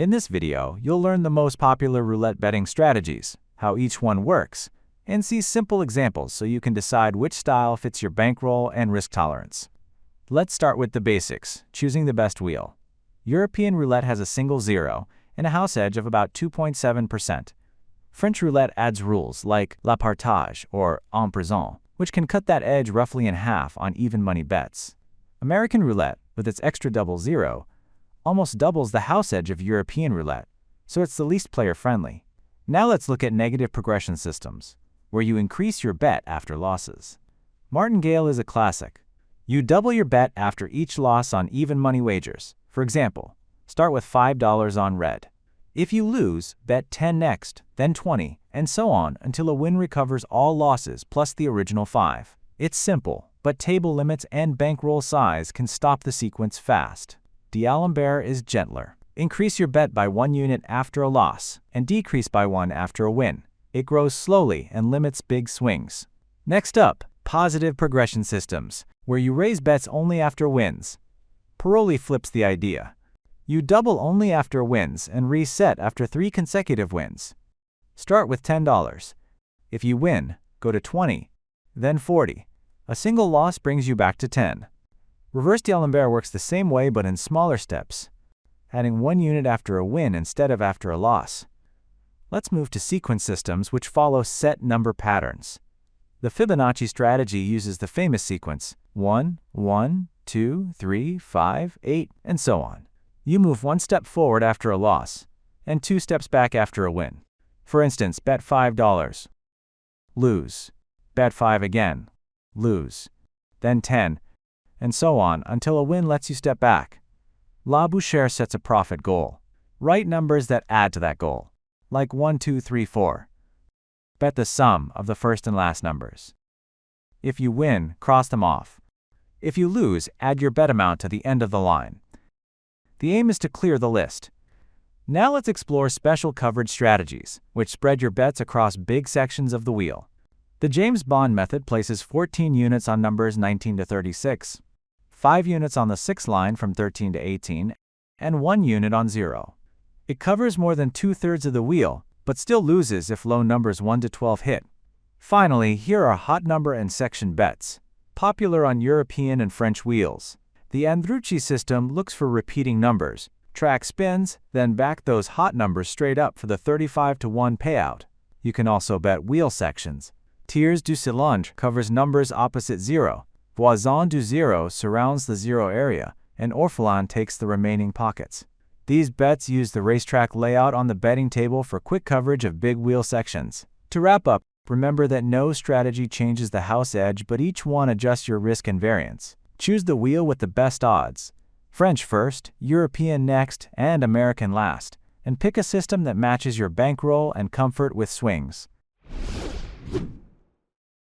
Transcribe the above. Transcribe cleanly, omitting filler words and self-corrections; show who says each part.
Speaker 1: In this video, you'll learn the most popular roulette betting strategies, how each one works, and see simple examples so you can decide which style fits your bankroll and risk tolerance. Let's start with the basics, choosing the best wheel. European roulette has a single zero and a house edge of about 2.7%. French roulette adds rules like la partage or en prison, which can cut that edge roughly in half on even money bets. American roulette, with its extra double zero, almost doubles the house edge of European roulette, so it's the least player-friendly. Now let's look at negative progression systems, where you increase your bet after losses. Martingale is a classic. You double your bet after each loss on even money wagers. For example, start with $5 on red. If you lose, bet 10 next, then 20, and so on until a win recovers all losses plus the original 5. It's simple, but table limits and bankroll size can stop the sequence fast. D'Alembert is gentler. Increase your bet by 1 unit after a loss, and decrease by 1 after a win. It grows slowly and limits big swings. Next up, positive progression systems, where you raise bets only after wins. Paroli flips the idea. You double only after wins and reset after 3 consecutive wins. Start with $10. If you win, go to 20, then 40. A single loss brings you back to 10. Reverse D'Alembert works the same way but in smaller steps, adding 1 unit after a win instead of after a loss. Let's move to sequence systems which follow set number patterns. The Fibonacci strategy uses the famous sequence 1, 1, 2, 3, 5, 8, and so on. You move 1 step forward after a loss, and 2 steps back after a win. For instance, bet $5. Lose. Bet 5 again. Lose. Then 10, and so on until a win lets you step back. LaBouchere sets a profit goal. Write numbers that add to that goal, like 1, 2, 3, 4. Bet the sum of the first and last numbers. If you win, cross them off. If you lose, add your bet amount to the end of the line. The aim is to clear the list. Now let's explore special coverage strategies, which spread your bets across big sections of the wheel. The James Bond method places 14 units on numbers 19 to 36, 5 units on the 6th line from 13 to 18, and 1 unit on 0. It covers more than 2/3 of the wheel, but still loses if low numbers 1 to 12 hit. Finally, here are hot number and section bets, popular on European and French wheels. The Andrucci system looks for repeating numbers, tracks spins, then back those hot numbers straight up for the 35 to 1 payout. You can also bet wheel sections. Tiers du cylindre covers numbers opposite 0. Voisin du zero surrounds the 0 area, and orphelin takes the remaining pockets. These bets use the racetrack layout on the betting table for quick coverage of big wheel sections. To wrap up, remember that no strategy changes the house edge, but each one adjusts your risk and variance. Choose the wheel with the best odds. French first, European next, and American last, and pick a system that matches your bankroll and comfort with swings.